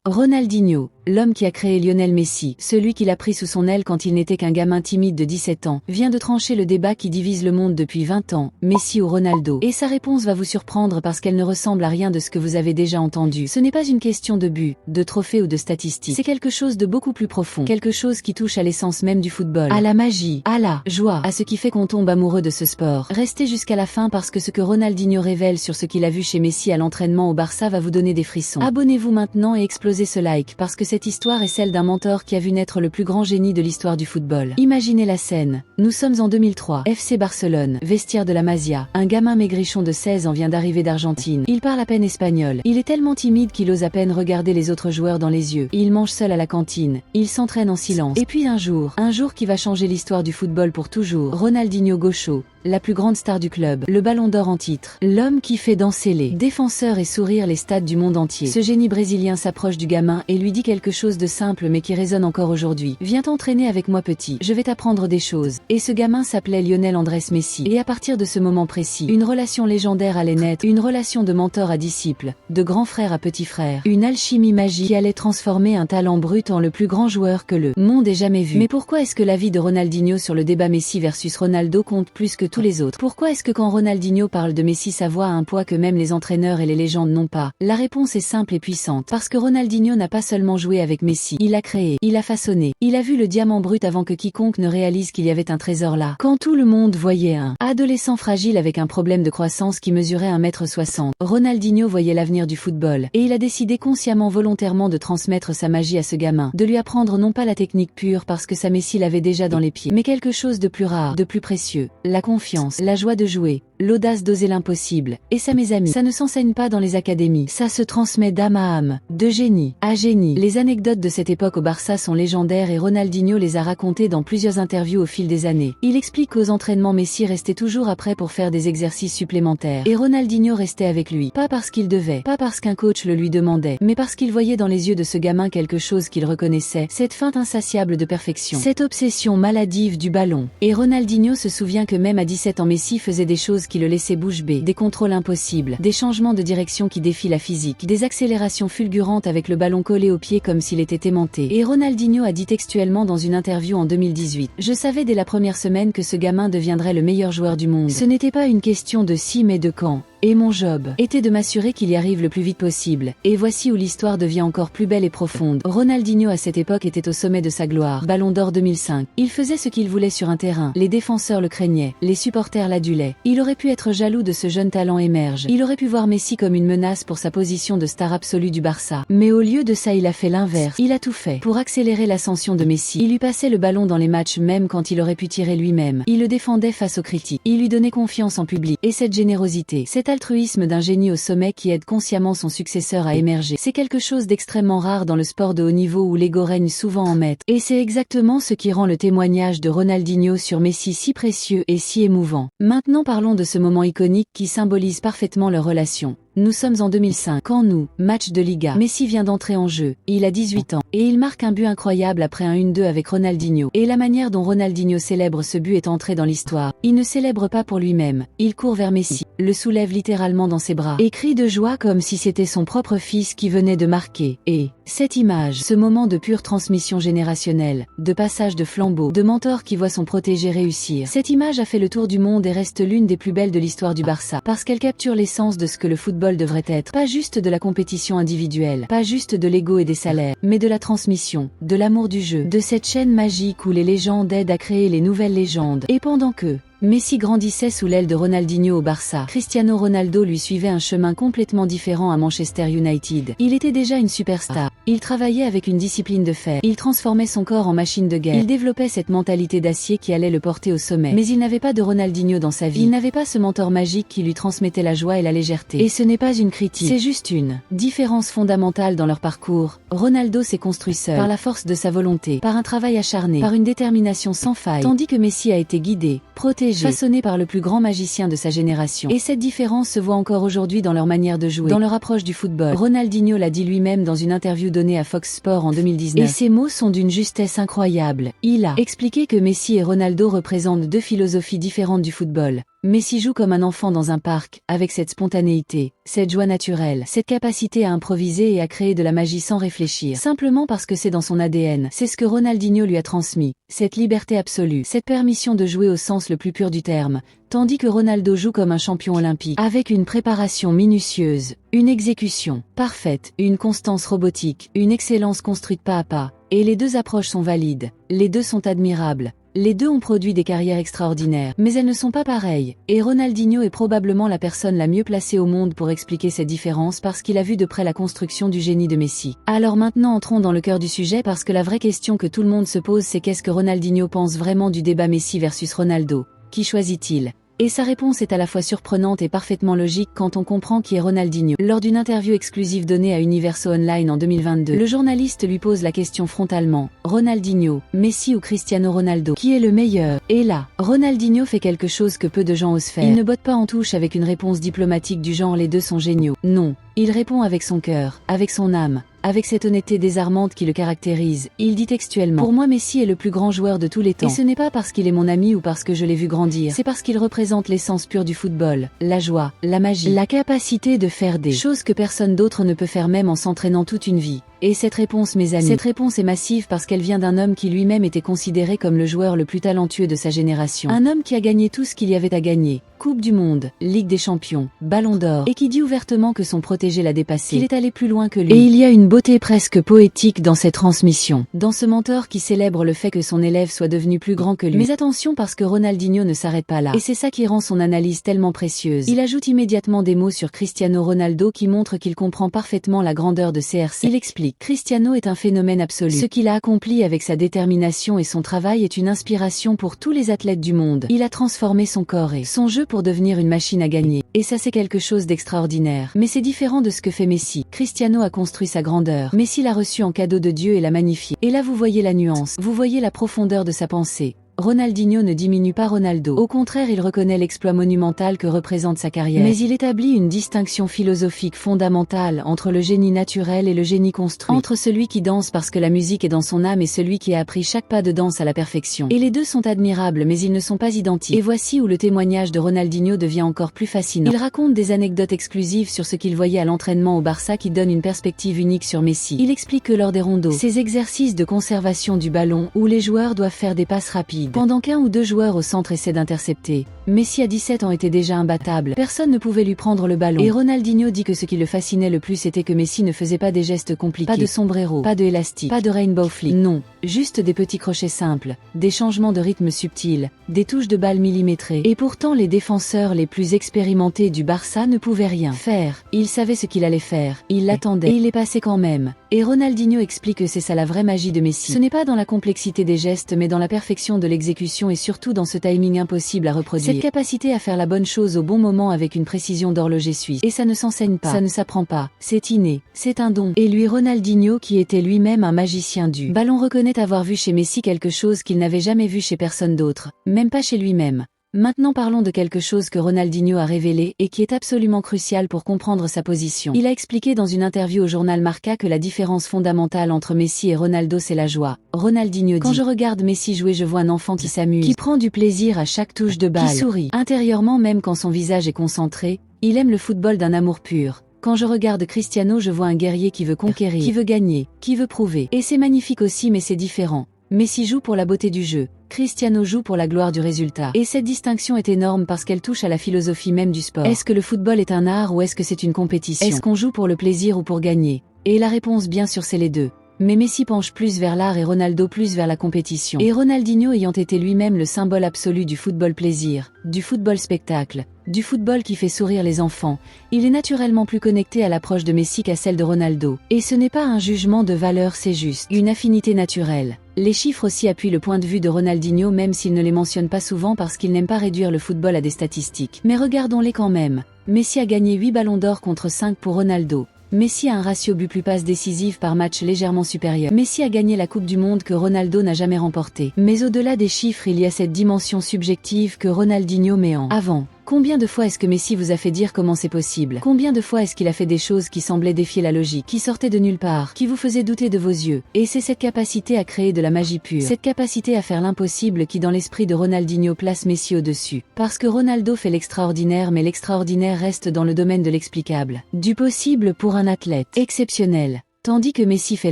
Ronaldinho, l'homme qui a créé Lionel Messi, celui qui l'a pris sous son aile quand il n'était qu'un gamin timide de 17 ans, vient de trancher le débat qui divise le monde depuis 20 ans, Messi ou Ronaldo. Et sa réponse va vous surprendre parce qu'elle ne ressemble à rien de ce que vous avez déjà entendu. Ce n'est pas une question de but, de trophée ou de statistiques. C'est quelque chose de beaucoup plus profond, quelque chose qui touche à l'essence même du football, à la magie, à la joie, à ce qui fait qu'on tombe amoureux de ce sport. Restez jusqu'à la fin parce que ce que Ronaldinho révèle sur ce qu'il a vu chez Messi à l'entraînement au Barça va vous donner des frissons. Abonnez-vous maintenant et explosez ce like parce que cette histoire est celle d'un mentor qui a vu naître le plus grand génie de l'histoire du football. Imaginez la scène. Nous sommes en 2003, FC Barcelone, vestiaire de la Masia. Un gamin maigrichon de 16 ans vient d'arriver d'Argentine. Il parle à peine espagnol. Il est tellement timide qu'il ose à peine regarder les autres joueurs dans les yeux. Il mange seul à la cantine. Il s'entraîne en silence. Et puis un jour qui va changer l'histoire du football pour toujours. Ronaldinho Gaucho, la plus grande star du club, le ballon d'or en titre, l'homme qui fait danser les défenseurs et sourire les stades du monde entier. Ce génie brésilien s'approche du gamin et lui dit quelque chose de simple mais qui résonne encore aujourd'hui. Viens t'entraîner avec moi petit, je vais t'apprendre des choses. Et ce gamin s'appelait Lionel Andrés Messi. Et à partir de ce moment précis, une relation légendaire allait naître, une relation de mentor à disciple, de grand frère à petit frère, une alchimie magique qui allait transformer un talent brut en le plus grand joueur que le monde ait jamais vu. Mais pourquoi est-ce que l'avis de Ronaldinho sur le débat Messi versus Ronaldo compte plus que tous les autres? Pourquoi est-ce que quand Ronaldinho parle de Messi sa voix a un poids que même les entraîneurs et les légendes n'ont pas? La réponse est simple et puissante. Parce que Ronaldinho n'a pas seulement joué avec Messi, il a créé, il a façonné, il a vu le diamant brut avant que quiconque ne réalise qu'il y avait un trésor là. Quand tout le monde voyait un adolescent fragile avec un problème de croissance qui mesurait 1,60 m, Ronaldinho voyait l'avenir du football. Et il a décidé consciemment volontairement de transmettre sa magie à ce gamin, de lui apprendre non pas la technique pure parce que sa Messi l'avait déjà dans les pieds, mais quelque chose de plus rare, de plus précieux, la confiance, la joie de jouer, l'audace d'oser l'impossible. Et ça mes amis, ça ne s'enseigne pas dans les académies, ça se transmet d'âme à âme, de génie à génie. Les anecdotes de cette époque au Barça sont légendaires et Ronaldinho les a racontées dans plusieurs interviews au fil des années. Il explique qu'aux entraînements Messi restait toujours après pour faire des exercices supplémentaires. Et Ronaldinho restait avec lui, pas parce qu'il devait, pas parce qu'un coach le lui demandait, mais parce qu'il voyait dans les yeux de ce gamin quelque chose qu'il reconnaissait, cette feinte insatiable de perfection, cette obsession maladive du ballon. Et Ronaldinho se souvient que même à 17 ans Messi faisait des choses qui le laissaient bouche bée, des contrôles impossibles, des changements de direction qui défient la physique, des accélérations fulgurantes avec le ballon collé au pied comme s'il était aimanté. Et Ronaldinho a dit textuellement dans une interview en 2018, « Je savais dès la première semaine que ce gamin deviendrait le meilleur joueur du monde. Ce n'était pas une question de si mais de quand. Et mon job était de m'assurer qu'il y arrive le plus vite possible. Et voici où l'histoire devient encore plus belle et profonde. Ronaldinho à cette époque était au sommet de sa gloire. Ballon d'or 2005. Il faisait ce qu'il voulait sur un terrain. Les défenseurs le craignaient. Les supporters l'adulaient. Il aurait pu être jaloux de ce jeune talent émerge. Il aurait pu voir Messi comme une menace pour sa position de star absolue du Barça. Mais au lieu de ça, il a fait l'inverse. Il a tout fait pour accélérer l'ascension de Messi. Il lui passait le ballon dans les matchs même quand il aurait pu tirer lui-même. Il le défendait face aux critiques. Il lui donnait confiance en public. Et cette générosité, cet altruisme d'un génie au sommet qui aide consciemment son successeur à émerger. C'est quelque chose d'extrêmement rare dans le sport de haut niveau où l'ego règne souvent en maître. Et c'est exactement ce qui rend le témoignage de Ronaldinho sur Messi si précieux et si émouvant. Maintenant parlons de ce moment iconique qui symbolise parfaitement leur relation. Nous sommes en 2005, quand match de Liga. Messi vient d'entrer en jeu, il a 18 ans, et il marque un but incroyable après un 1-2 avec Ronaldinho. Et la manière dont Ronaldinho célèbre ce but est entrée dans l'histoire. Il ne célèbre pas pour lui-même, il court vers Messi, le soulève littéralement dans ses bras, et crie de joie comme si c'était son propre fils qui venait de marquer. Et cette image, ce moment de pure transmission générationnelle, de passage de flambeau, de mentor qui voit son protégé réussir. Cette image a fait le tour du monde et reste l'une des plus belles de l'histoire du Barça, parce qu'elle capture l'essence de ce que le football devrait être, pas juste de la compétition individuelle, pas juste de l'ego et des salaires, mais de la transmission, de l'amour du jeu, de cette chaîne magique où les légendes aident à créer les nouvelles légendes. Et pendant que Messi grandissait sous l'aile de Ronaldinho au Barça, Cristiano Ronaldo lui suivait un chemin complètement différent à Manchester United. Il était déjà une superstar. Il travaillait avec une discipline de fer. Il transformait son corps en machine de guerre. Il développait cette mentalité d'acier qui allait le porter au sommet. Mais il n'avait pas de Ronaldinho dans sa vie. Il n'avait pas ce mentor magique qui lui transmettait la joie et la légèreté. Et ce n'est pas une critique. C'est juste une différence fondamentale dans leur parcours. Ronaldo s'est construit seul, par la force de sa volonté, par un travail acharné, par une détermination sans faille, tandis que Messi a été guidé, protégé, façonné par le plus grand magicien de sa génération. Et cette différence se voit encore aujourd'hui dans leur manière de jouer, dans leur approche du football. Ronaldinho l'a dit lui-même dans une interview donnée à Fox Sports en 2019. Et ces mots sont d'une justesse incroyable. Il a expliqué que Messi et Ronaldo représentent deux philosophies différentes du football. Messi joue comme un enfant dans un parc, avec cette spontanéité, cette joie naturelle, cette capacité à improviser et à créer de la magie sans réfléchir, simplement parce que c'est dans son ADN. C'est ce que Ronaldinho lui a transmis, cette liberté absolue, cette permission de jouer au sens le plus pur du terme, tandis que Ronaldo joue comme un champion olympique, avec une préparation minutieuse, une exécution parfaite, une constance robotique, une excellence construite pas à pas, et les deux approches sont valides, les deux sont admirables. Les deux ont produit des carrières extraordinaires, mais elles ne sont pas pareilles, et Ronaldinho est probablement la personne la mieux placée au monde pour expliquer cette différence parce qu'il a vu de près la construction du génie de Messi. Alors maintenant entrons dans le cœur du sujet parce que la vraie question que tout le monde se pose c'est qu'est-ce que Ronaldinho pense vraiment du débat Messi versus Ronaldo? Qui choisit-il? Et sa réponse est à la fois surprenante et parfaitement logique quand on comprend qui est Ronaldinho. Lors d'une interview exclusive donnée à Universo Online en 2022, le journaliste lui pose la question frontalement. Ronaldinho, Messi ou Cristiano Ronaldo? Qui est le meilleur? Et là, Ronaldinho fait quelque chose que peu de gens osent faire. Il ne botte pas en touche avec une réponse diplomatique du genre les deux sont géniaux. Non. Il répond avec son cœur, avec son âme, avec cette honnêteté désarmante qui le caractérise. Il dit textuellement: pour moi Messi est le plus grand joueur de tous les temps. Et ce n'est pas parce qu'il est mon ami ou parce que je l'ai vu grandir, c'est parce qu'il représente l'essence pure du football, la joie, la magie, la capacité de faire des choses que personne d'autre ne peut faire même en s'entraînant toute une vie. Et cette réponse, mes amis, cette réponse est massive parce qu'elle vient d'un homme qui lui-même était considéré comme le joueur le plus talentueux de sa génération. Un homme qui a gagné tout ce qu'il y avait à gagner. Coupe du Monde, Ligue des Champions, Ballon d'Or, et qui dit ouvertement que son protégé l'a dépassé, qu'il est allé plus loin que lui. Et il y a une beauté presque poétique dans cette transmission, dans ce mentor qui célèbre le fait que son élève soit devenu plus grand que lui. Mais attention parce que Ronaldinho ne s'arrête pas là, et c'est ça qui rend son analyse tellement précieuse. Il ajoute immédiatement des mots sur Cristiano Ronaldo qui montrent qu'il comprend parfaitement la grandeur de CR7. Il explique: Cristiano est un phénomène absolu. Ce qu'il a accompli avec sa détermination et son travail est une inspiration pour tous les athlètes du monde. Il a transformé son corps et son jeu pour devenir une machine à gagner. Et ça c'est quelque chose d'extraordinaire. Mais c'est différent de ce que fait Messi. Cristiano a construit sa grandeur. Messi l'a reçue en cadeau de Dieu et l'a magnifiée. Et là vous voyez la nuance, vous voyez la profondeur de sa pensée. Ronaldinho ne diminue pas Ronaldo. Au contraire, il reconnaît l'exploit monumental que représente sa carrière. Mais il établit une distinction philosophique fondamentale entre le génie naturel et le génie construit. Entre celui qui danse parce que la musique est dans son âme et celui qui a appris chaque pas de danse à la perfection. Et les deux sont admirables mais ils ne sont pas identiques. Et voici où le témoignage de Ronaldinho devient encore plus fascinant. Il raconte des anecdotes exclusives sur ce qu'il voyait à l'entraînement au Barça qui donnent une perspective unique sur Messi. Il explique que lors des rondos, ces exercices de conservation du ballon où les joueurs doivent faire des passes rapides, pendant qu'un ou deux joueurs au centre essaient d'intercepter, Messi à 17 ans était déjà imbattable. Personne ne pouvait lui prendre le ballon. Et Ronaldinho dit que ce qui le fascinait le plus était que Messi ne faisait pas des gestes compliqués. Pas de sombrero, pas de élastique, pas de rainbow flick. Non, juste des petits crochets simples, des changements de rythme subtils, des touches de balle millimétrées. Et pourtant les défenseurs les plus expérimentés du Barça ne pouvaient rien faire. Il savait ce qu'il allait faire, il l'attendait, et il est passé quand même. Et Ronaldinho explique que c'est ça la vraie magie de Messi. Ce n'est pas dans la complexité des gestes mais dans la perfection de l'exécution et surtout dans ce timing impossible à reproduire. Cette capacité à faire la bonne chose au bon moment avec une précision d'horloger suisse. Et ça ne s'enseigne pas, ça ne s'apprend pas, c'est inné, c'est un don. Et lui Ronaldinho qui était lui-même un magicien du ballon reconnaît avoir vu chez Messi quelque chose qu'il n'avait jamais vu chez personne d'autre, même pas chez lui-même. Maintenant parlons de quelque chose que Ronaldinho a révélé et qui est absolument crucial pour comprendre sa position. Il a expliqué dans une interview au journal Marca que la différence fondamentale entre Messi et Ronaldo c'est la joie. Ronaldinho dit: quand je regarde Messi jouer je vois un enfant qui s'amuse, qui prend du plaisir à chaque touche de balle, qui sourit intérieurement même quand son visage est concentré, il aime le football d'un amour pur. Quand je regarde Cristiano je vois un guerrier qui veut conquérir, qui veut gagner, qui veut prouver. Et c'est magnifique aussi mais c'est différent. Messi joue pour la beauté du jeu, Cristiano joue pour la gloire du résultat. Et cette distinction est énorme parce qu'elle touche à la philosophie même du sport. Est-ce que le football est un art ou est-ce que c'est une compétition? Est-ce qu'on joue pour le plaisir ou pour gagner? Et la réponse bien sûr c'est les deux. Mais Messi penche plus vers l'art et Ronaldo plus vers la compétition. Et Ronaldinho ayant été lui-même le symbole absolu du football plaisir, du football spectacle, du football qui fait sourire les enfants, il est naturellement plus connecté à l'approche de Messi qu'à celle de Ronaldo. Et ce n'est pas un jugement de valeur, c'est juste une affinité naturelle. Les chiffres aussi appuient le point de vue de Ronaldinho même s'il ne les mentionne pas souvent parce qu'il n'aime pas réduire le football à des statistiques. Mais regardons-les quand même. Messi a gagné 8 ballons d'or contre 5 pour Ronaldo. Messi a un ratio but plus passes décisives par match légèrement supérieur. Messi a gagné la Coupe du Monde que Ronaldo n'a jamais remportée. Mais au-delà des chiffres, il y a cette dimension subjective que Ronaldinho met en avant. Combien de fois est-ce que Messi vous a fait dire comment c'est possible? Combien de fois est-ce qu'il a fait des choses qui semblaient défier la logique, qui sortaient de nulle part, qui vous faisaient douter de vos yeux? Et c'est cette capacité à créer de la magie pure, cette capacité à faire l'impossible qui dans l'esprit de Ronaldinho place Messi au-dessus. Parce que Ronaldo fait l'extraordinaire mais l'extraordinaire reste dans le domaine de l'explicable. Du possible pour un athlète exceptionnel. Tandis que Messi fait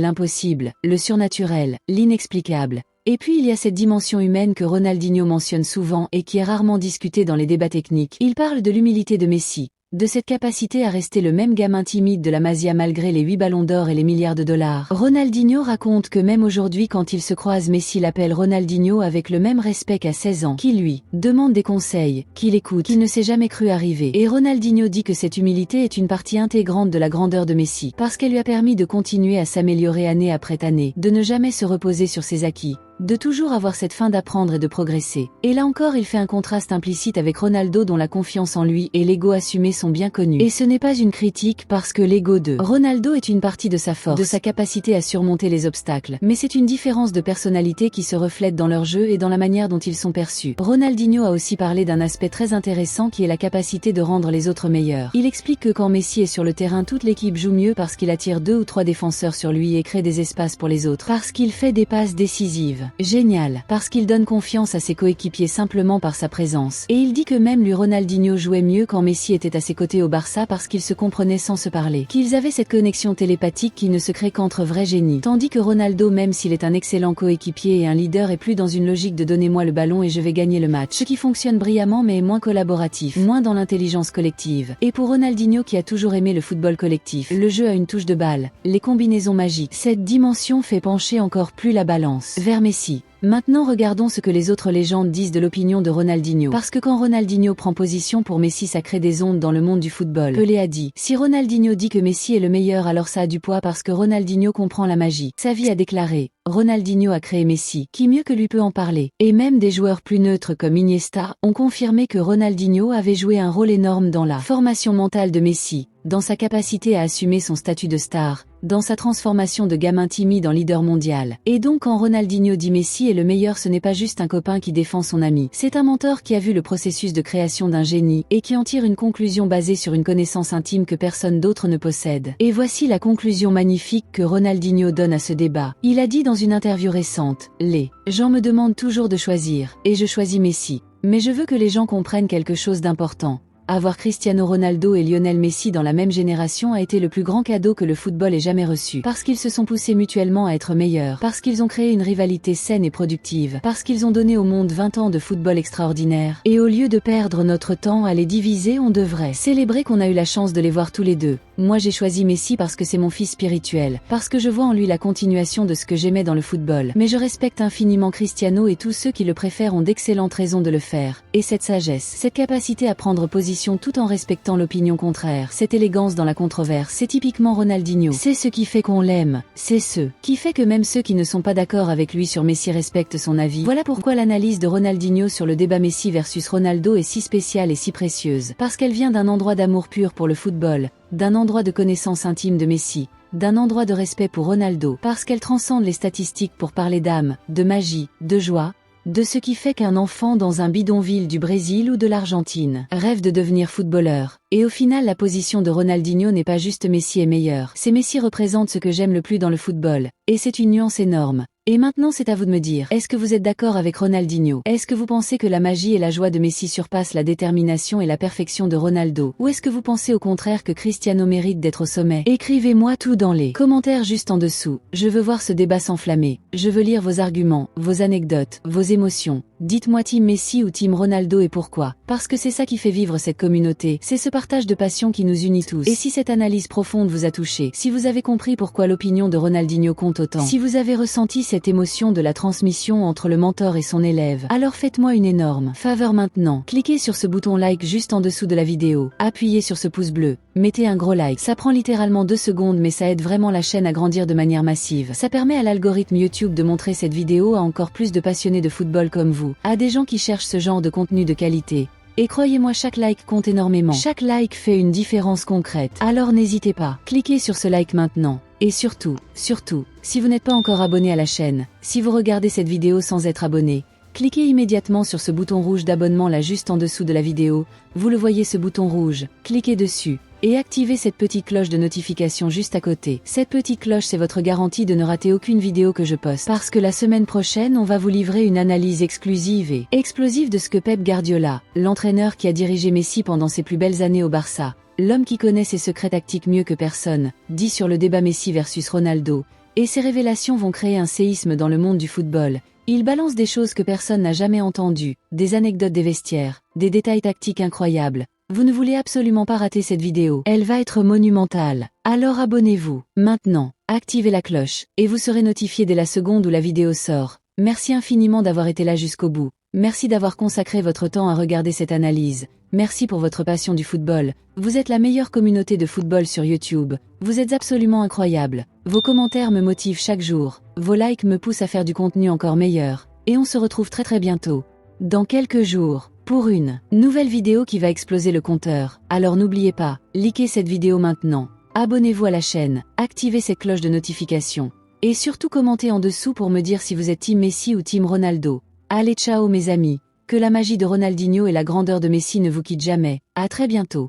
l'impossible, le surnaturel, l'inexplicable. Et puis il y a cette dimension humaine que Ronaldinho mentionne souvent et qui est rarement discutée dans les débats techniques. Il parle de l'humilité de Messi, de cette capacité à rester le même gamin timide de la Masia malgré les 8 ballons d'or et les milliards de dollars. Ronaldinho raconte que même aujourd'hui quand il se croise, Messi l'appelle Ronaldinho avec le même respect qu'à 16 ans, qui lui demande des conseils, qu'il écoute, qu'il ne s'est jamais cru arriver. Et Ronaldinho dit que cette humilité est une partie intégrante de la grandeur de Messi, parce qu'elle lui a permis de continuer à s'améliorer année après année, de ne jamais se reposer sur ses acquis, de toujours avoir cette faim d'apprendre et de progresser. Et là encore il fait un contraste implicite avec Ronaldo dont la confiance en lui et l'ego assumé sont bien connus. Et ce n'est pas une critique parce que l'ego de Ronaldo est une partie de sa force, de sa capacité à surmonter les obstacles. Mais c'est une différence de personnalité qui se reflète dans leur jeu et dans la manière dont ils sont perçus. Ronaldinho a aussi parlé d'un aspect très intéressant qui est la capacité de rendre les autres meilleurs. Il explique que quand Messi est sur le terrain, toute l'équipe joue mieux parce qu'il attire 2 ou 3 défenseurs sur lui et crée des espaces pour les autres. Parce qu'il fait des passes décisives. Génial. Parce qu'il donne confiance à ses coéquipiers simplement par sa présence. Et il dit que même lui Ronaldinho jouait mieux quand Messi était à ses côtés au Barça parce qu'ils se comprenaient sans se parler. Qu'ils avaient cette connexion télépathique qui ne se crée qu'entre vrais génies. Tandis que Ronaldo, même s'il est un excellent coéquipier et un leader, est plus dans une logique de donnez-moi le ballon et je vais gagner le match. Ce qui fonctionne brillamment mais est moins collaboratif, moins dans l'intelligence collective. Et pour Ronaldinho qui a toujours aimé le football collectif, le jeu à une touche de balle, les combinaisons magiques, cette dimension fait pencher encore plus la balance vers Messi. Maintenant regardons ce que les autres légendes disent de l'opinion de Ronaldinho. Parce que quand Ronaldinho prend position pour Messi, ça crée des ondes dans le monde du football. Pelé a dit, si Ronaldinho dit que Messi est le meilleur, alors ça a du poids parce que Ronaldinho comprend la magie. Xavi a déclaré, Ronaldinho a créé Messi, qui mieux que lui peut en parler. Et même des joueurs plus neutres comme Iniesta ont confirmé que Ronaldinho avait joué un rôle énorme dans la formation mentale de Messi, dans sa capacité à assumer son statut de star, dans sa transformation de gamin timide en leader mondial. Et donc quand Ronaldinho dit Messi est le meilleur, ce n'est pas juste un copain qui défend son ami. C'est un mentor qui a vu le processus de création d'un génie et qui en tire une conclusion basée sur une connaissance intime que personne d'autre ne possède. Et voici la conclusion magnifique que Ronaldinho donne à ce débat. Il a dit dans une interview récente, les gens me demandent toujours de choisir, et je choisis Messi. Mais je veux que les gens comprennent quelque chose d'important. Avoir Cristiano Ronaldo et Lionel Messi dans la même génération a été le plus grand cadeau que le football ait jamais reçu. Parce qu'ils se sont poussés mutuellement à être meilleurs. Parce qu'ils ont créé une rivalité saine et productive. Parce qu'ils ont donné au monde 20 ans de football extraordinaire. Et au lieu de perdre notre temps à les diviser, on devrait célébrer qu'on a eu la chance de les voir tous les deux. Moi j'ai choisi Messi parce que c'est mon fils spirituel. Parce que je vois en lui la continuation de ce que j'aimais dans le football. Mais je respecte infiniment Cristiano et tous ceux qui le préfèrent ont d'excellentes raisons de le faire. Et cette sagesse, cette capacité à prendre position tout en respectant l'opinion contraire, cette élégance dans la controverse, c'est typiquement Ronaldinho. C'est ce qui fait qu'on l'aime, c'est ce qui fait que même ceux qui ne sont pas d'accord avec lui sur Messi respectent son avis. Voilà pourquoi l'analyse de Ronaldinho sur le débat Messi versus Ronaldo est si spéciale et si précieuse. Parce qu'elle vient d'un endroit d'amour pur pour le football, d'un endroit de connaissance intime de Messi, d'un endroit de respect pour Ronaldo, parce qu'elle transcende les statistiques pour parler d'âme, de magie, de joie, de ce qui fait qu'un enfant dans un bidonville du Brésil ou de l'Argentine rêve de devenir footballeur. Et au final la position de Ronaldinho n'est pas juste Messi est meilleur, c'est Messi représente ce que j'aime le plus dans le football. Et c'est une nuance énorme. Et maintenant c'est à vous de me dire, est-ce que vous êtes d'accord avec Ronaldinho? Est-ce que vous pensez que la magie et la joie de Messi surpassent la détermination et la perfection de Ronaldo? Ou est-ce que vous pensez au contraire que Cristiano mérite d'être au sommet? Écrivez-moi tout dans les commentaires juste en dessous. Je veux voir ce débat s'enflammer. Je veux lire vos arguments, vos anecdotes, vos émotions. Dites-moi team Messi ou team Ronaldo et pourquoi? Parce que c'est ça qui fait vivre cette communauté, c'est ce partage de passion qui nous unit tous. Et si cette analyse profonde vous a touché, si vous avez compris pourquoi l'opinion de Ronaldinho compte autant, si vous avez ressenti cette émotion de la transmission entre le mentor et son élève, alors faites-moi une énorme faveur maintenant. Cliquez sur ce bouton like juste en dessous de la vidéo, appuyez sur ce pouce bleu, mettez un gros like. Ça prend littéralement 2 secondes mais ça aide vraiment la chaîne à grandir de manière massive. Ça permet à l'algorithme YouTube de montrer cette vidéo à encore plus de passionnés de football comme vous, à des gens qui cherchent ce genre de contenu de qualité. Et croyez-moi, chaque like compte énormément. Chaque like fait une différence concrète. Alors n'hésitez pas, cliquez sur ce like maintenant. Et surtout, si vous n'êtes pas encore abonné à la chaîne, si vous regardez cette vidéo sans être abonné, Cliquez immédiatement sur ce bouton rouge d'abonnement là juste en dessous de la vidéo, vous le voyez ce bouton rouge, cliquez dessus. Et activez cette petite cloche de notification juste à côté. Cette petite cloche c'est votre garantie de ne rater aucune vidéo que je poste. Parce que la semaine prochaine on va vous livrer une analyse exclusive et explosive de ce que Pep Guardiola, l'entraîneur qui a dirigé Messi pendant ses plus belles années au Barça, l'homme qui connaît ses secrets tactiques mieux que personne, dit sur le débat Messi versus Ronaldo. Et ces révélations vont créer un séisme dans le monde du football. Il balance des choses que personne n'a jamais entendues, des anecdotes des vestiaires, des détails tactiques incroyables. Vous ne voulez absolument pas rater cette vidéo, elle va être monumentale. Alors abonnez-vous, maintenant, activez la cloche, et vous serez notifié dès la seconde où la vidéo sort. Merci infiniment d'avoir été là jusqu'au bout. Merci d'avoir consacré votre temps à regarder cette analyse. Merci pour votre passion du football. Vous êtes la meilleure communauté de football sur YouTube. Vous êtes absolument incroyable. Vos commentaires me motivent chaque jour. Vos likes me poussent à faire du contenu encore meilleur. Et on se retrouve très bientôt. Dans quelques jours. Pour une nouvelle vidéo qui va exploser le compteur. Alors n'oubliez pas, likez cette vidéo maintenant. Abonnez-vous à la chaîne, activez cette cloche de notification. Et surtout commentez en dessous pour me dire si vous êtes Team Messi ou Team Ronaldo. Allez ciao mes amis, que la magie de Ronaldinho et la grandeur de Messi ne vous quittent jamais. À très bientôt.